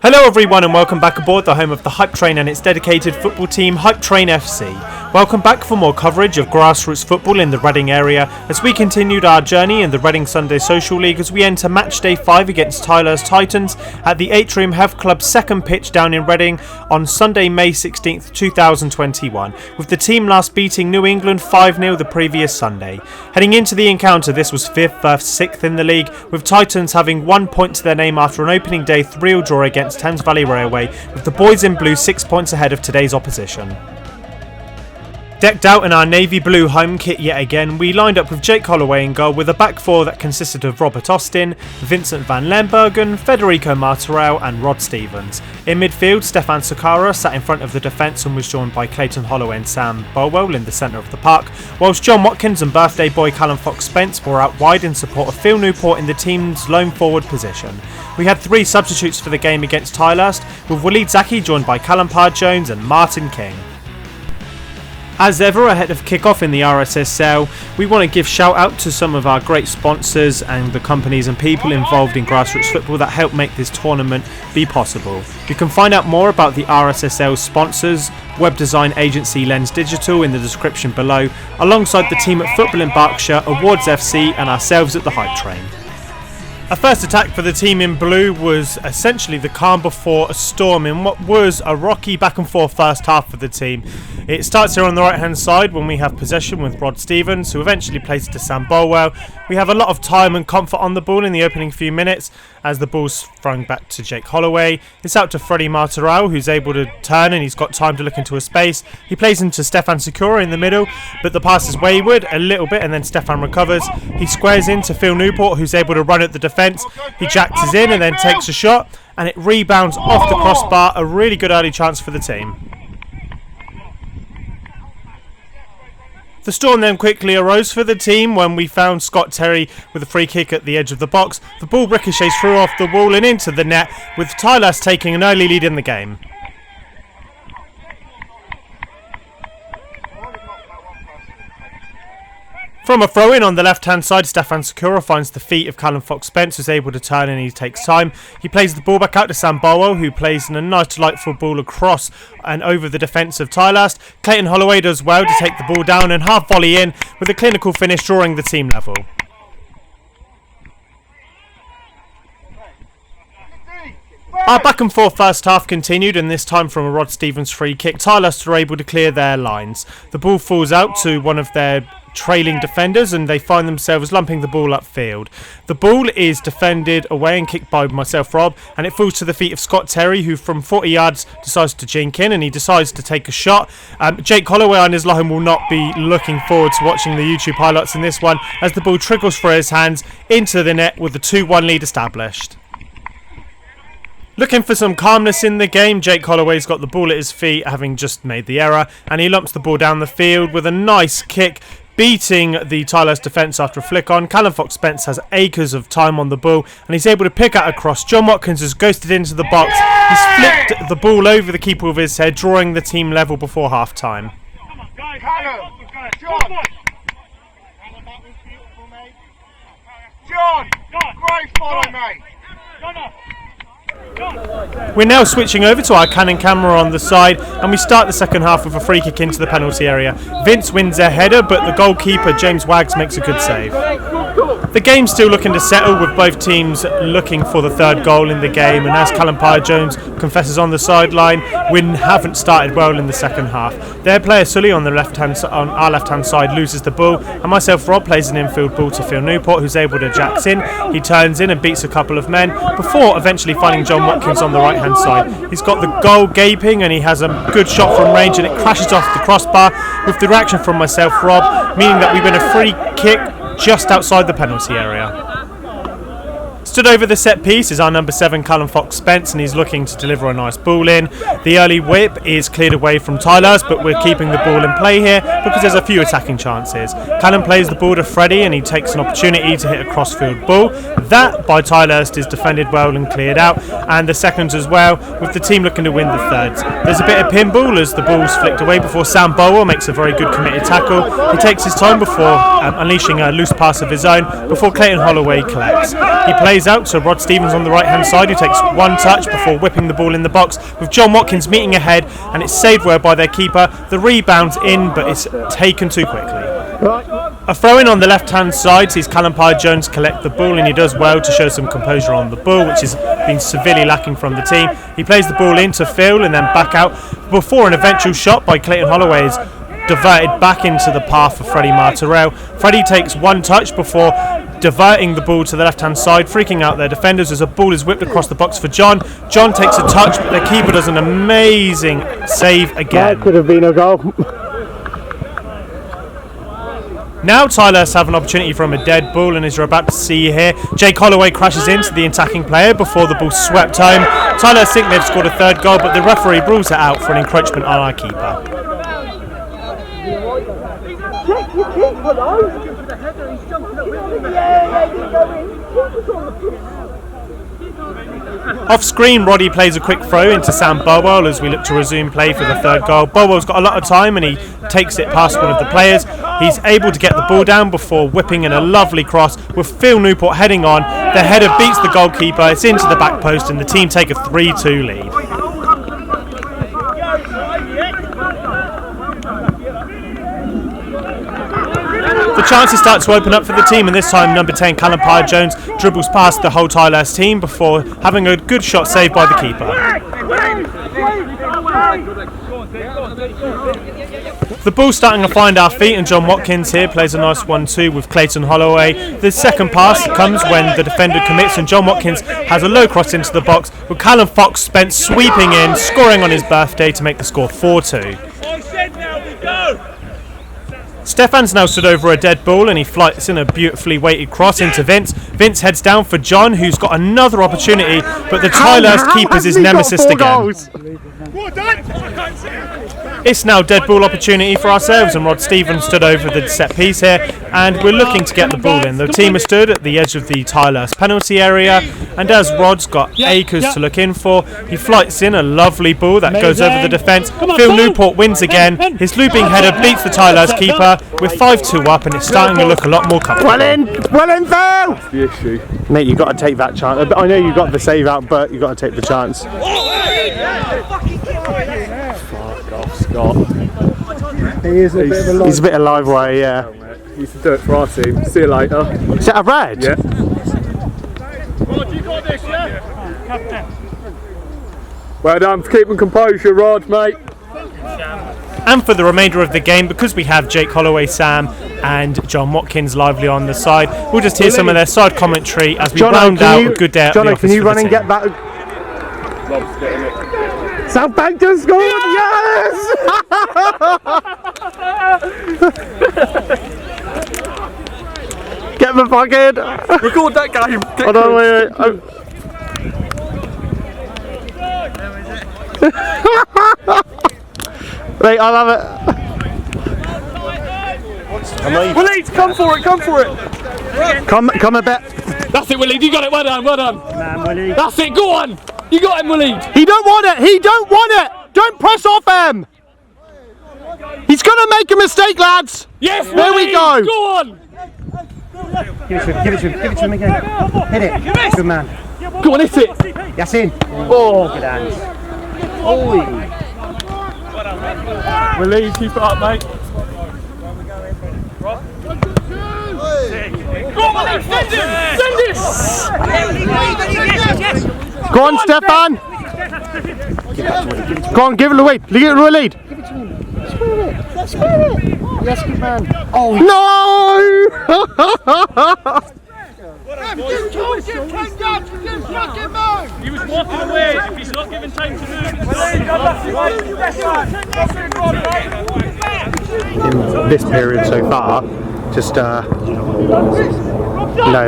Hello everyone and welcome back aboard the home of the Hype Train and its dedicated football team, Hype Train FC. Welcome back for more coverage of grassroots football in the Reading area as we continued our journey in the Reading Sunday Social League as we enter Matchday 5 against Tilehurst Titans at the Atrium Health Club's second pitch down in Reading on Sunday, May 16th, 2021, with the team last beating New England 5-0 the previous Sunday. Heading into the encounter, this was 5th versus 6th in the league, with Titans having 1 point to their name after an opening day 3-0 draw against Thames Valley Railway, with the boys in blue 6 points ahead of today's opposition. Decked out in our navy blue home kit yet again, we lined up with Jake Holloway in goal with a back four that consisted of Robert Austin, Vincent van Lembergen, Federico Martorell and Rod Stevens. In midfield, Stefan Sakara sat in front of the defence and was joined by Clayton Holloway and Sam Bolwell in the centre of the park, whilst John Watkins and birthday boy Callum Fox-Spence were out wide in support of Phil Newport in the team's lone forward position. We had 3 substitutes for the game against Tilehurst, with Waleed Zaki joined by Callum Parr-Jones and Martin King. As ever, ahead of kick-off in the RSSL, we want to give shout out to some of our great sponsors and the companies and people involved in grassroots football that help make this tournament be possible. You can find out more about the RSSL sponsors, web design agency Lens Digital in the description below, alongside the team at Football in Berkshire, Awards FC and ourselves at the Hype Train. A first attack for the team in blue was essentially the calm before a storm in what was a rocky back and forth first half for the team. It starts here on the right hand side when we have possession with Rod Stevens, who eventually plays it to Sam Bolwell. We have a lot of time and comfort on the ball in the opening few minutes as the ball's thrown back to Jake Holloway. It's out to Freddie Martorell, who's able to turn and he's got time to look into a space. He plays into Stefan Sakura in the middle, but the pass is wayward a little bit and then Stefan recovers. He squares into Phil Newport, who's able to run at the defence. He jacks us in and then takes a shot and it rebounds off the crossbar. A really good early chance for the team. The storm then quickly arose for the team when we found Scott Terry with a free kick at the edge of the box. The ball ricochets through off the wall and into the net, with Tilehurst taking an early lead in the game. From a throw-in on the left-hand side, Stefan Sakura finds the feet of Callum Fox-Spence, who's able to turn and he takes time. He plays the ball back out to Sam Bolwell, who plays in a nice delightful ball across and over the defence of Tilehurst. Clayton Holloway does well to take the ball down and half volley in with a clinical finish, drawing the team level. Our back and forth first half continued, and this time from a Rod Stevens free kick, Tilehurst are able to clear their lines. The ball falls out to one of their trailing defenders and they find themselves lumping the ball upfield. The ball is defended away and kicked by myself, Rob, and it falls to the feet of Scott Terry, who from 40 yards decides to jink in and he decides to take a shot. Jake Holloway on his line will not be looking forward to watching the YouTube highlights in this one as the ball trickles through his hands into the net with the 2-1 lead established. Looking for some calmness in the game, Jake Holloway's got the ball at his feet, having just made the error, and he lumps the ball down the field with a nice kick, beating the Tilehurst defence after a flick on. Callum Fox-Spence has acres of time on the ball, and he's able to pick out a cross. John Watkins has ghosted into the box. He's flicked the ball over the keeper with his head, drawing the team level before half-time. John, great follow, mate. We're now switching over to our Canon camera on the side and we start the second half with a free kick into the penalty area. Vince wins a header, but the goalkeeper James Wags makes a good save. The game's still looking to settle, with both teams looking for the third goal in the game, and as Callum Parr-Jones confesses on the sideline, we haven't started well in the second half. Their player Sully on our left-hand side loses the ball, and myself, Rob, plays an infield ball to Phil Newport, who's able to jacks in. He turns in and beats a couple of men before eventually finding John Watkins on the right-hand side. He's got the goal gaping and he has a good shot from range and it crashes off the crossbar, with the reaction from myself, Rob, meaning that we win a free kick just outside the penalty area. Stood over the set piece is our number 7 Callum Fox-Spence, and he's looking to deliver a nice ball in. The early whip is cleared away from Tilehurst, but we're keeping the ball in play here because there's a few attacking chances. Callum plays the ball to Freddie and he takes an opportunity to hit a cross-field ball. That by Tilehurst is defended well and cleared out, and the seconds as well, with the team looking to win the thirds. There's a bit of pinball as the ball's flicked away before Sam Bolwell makes a very good committed tackle. He takes his time before unleashing a loose pass of his own before Clayton Holloway collects. He plays plays out to Rod Stevens on the right hand side, who takes one touch before whipping the ball in the box, with John Watkins meeting ahead, and it's saved well by their keeper. The rebound's in, but it's taken too quickly. A throw in on the left hand side sees Callum Parr-Jones collect the ball, and he does well to show some composure on the ball, which has been severely lacking from the team. He plays the ball into Phil and then back out before an eventual shot by Clayton Holloway is diverted back into the path for Freddie Martorell. Freddie takes one touch before diverting the ball to the left hand side, freaking out their defenders as a ball is whipped across the box for John. John takes a touch, but their keeper does an amazing save again. That could have been a goal. Now Tilehurst have an opportunity from a dead ball, and as you're about to see here, Jake Holloway crashes into the attacking player before the ball's swept home. Tilehurst think they've scored a third goal, but the referee rules it out for an encroachment on our keeper. Off screen, Roddy plays a quick throw into Sam Burwell as we look to resume play for the third goal. Burwell's got a lot of time and he takes it past one of the players. He's able to get the ball down before whipping in a lovely cross with Phil Newport heading on. The header beats the goalkeeper, it's into the back post, and the team take a 3-2 lead. The chances start to open up for the team, and this time number 10 Callum Parr-Jones dribbles past the whole Tilehurst team before having a good shot saved by the keeper. The ball's starting to find our feet, and John Watkins here plays a nice 1-2 with Clayton Holloway. The second pass comes when the defender commits, and John Watkins has a low cross into the box with Callum Fox-Spence sweeping in, scoring on his birthday to make the score 4-2. Stefan's now stood over a dead ball and he flights in a beautifully weighted cross into Vince. Vince heads down for John, who's got another opportunity, but the Tilehurst keeper's his nemesis again. It's now dead ball opportunity for ourselves, and Rod Stevens stood over the set piece here, and we're looking to get the ball in. The team has stood at the edge of the Tilehurst penalty area, and as Rod's got acres to look in for, he flights in a lovely ball that goes over the defence. Phil Newport wins again. His looping header beats the Tilehurst keeper with 5-2 up, and it's starting to look a lot more comfortable. Well in, Phil! That's the issue. Mate, you've got to take that chance. I know you got the save out, but you've got to take the chance. Fuck off, Scott. He's a bit of live wire, yeah. He used to do it for our team. See you later. Is that a red? Yeah. Rod, you got this, yeah? Well done for keeping composure, Rod, mate. And for the remainder of the game, because we have Jake Holloway, Sam and John Watkins lively on the side, we'll just hear some of their side commentary as we round out a good day at the office. Can you run and team. get that? Southampton scored! Yes! Get the fucking. Record that game. Hold on, wait. Wait, I'll have it. Waleed, come for it, come for it. Come a bit. That's it, Waleed, you got it, well done, well done. That's it, go on. You got him, Waleed. He don't want it, Don't press off him. He's going to make a mistake, lads. Yes, there Waleed, we go. Go on. Give it to him again. Hit it. Good man. Go on, hit it. That's in. Oh. Good hands. Waleed, keep it up, mate. Go on, Waleed, send him. Send it. Go on, Stefan. Go on, give it away. Give it away, lead. Give it to him. Square it. Yes, good man. Oh no! He was walking away if he's not given time to move. In this period so far, just no,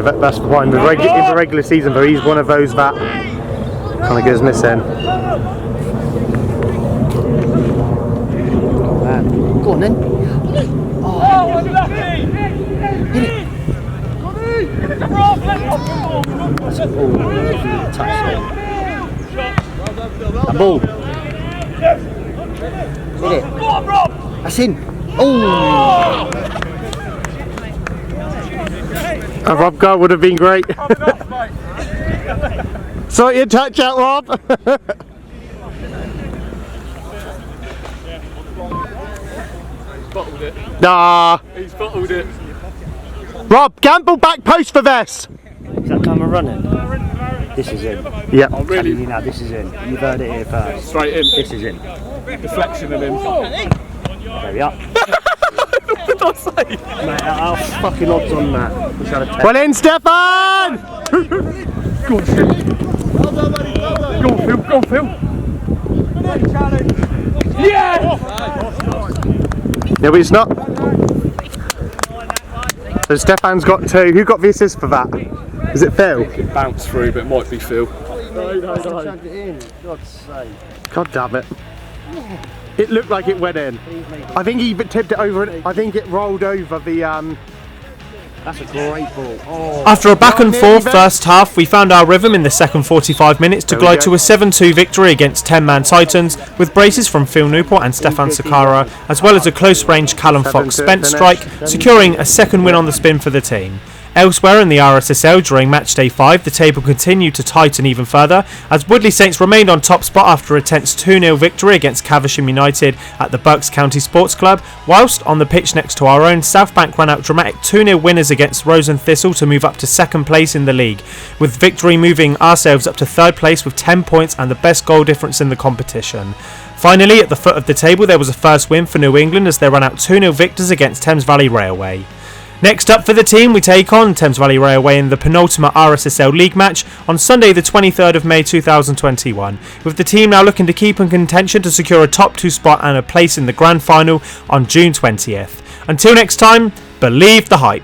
that's the point. In the regular season, but he's one of those that kind of goes missing. Go on then. Oh, unlucky! Hit it. A ball. Hit it. Go on, Rob! That's in. Oh! A Rob goal would have been great. Sort your touch out, Rob. Bottled it. Nah. He's bottled it. Rob, gamble back post for this. Is that camera running? This is in. Yep. I'm really You know, this is in. You've heard it here first. straight in. This is in. Deflection of him. There we are. What did I say? Mate, our fucking odds on that. We gotta take. Well in, Stefan! Go on, Phil. Go on, Phil. Go on, Phil. Yeah! No, he's not. So Stefan's got 2. Who got the assist for that? Is it Phil? It bounced through, but it might be Phil. Chugged it in. God's sake. God damn it. It looked like it went in. I think he tipped it over. I think it rolled over the. That's a great ball. Oh. After a back and forth first half, we found our rhythm in the second 45 minutes to glide to a 7-2 victory against 10-man Titans, with braces from Phil Newport and Stefan Sakara, as well as a close-range Callum Fox spent strike, securing a second win on the spin for the team. Elsewhere in the RSSL during Matchday 5, the table continued to tighten even further, as Woodley Saints remained on top spot after a tense 2-0 victory against Caversham United at the Berkshire County Sports Club, whilst on the pitch next to our own, Southbank ran out dramatic 2-0 winners against Rose and Thistle to move up to second place in the league, with victory moving ourselves up to third place with 10 points and the best goal difference in the competition. Finally, at the foot of the table, there was a first win for New England as they ran out 2-0 victors against Thames Valley Railway. Next up for the team, we take on Thames Valley Railway in the penultimate RSSL League match on Sunday the 23rd of May 2021, with the team now looking to keep in contention to secure a top 2 spot and a place in the grand final on June 20th. Until next time, believe the hype.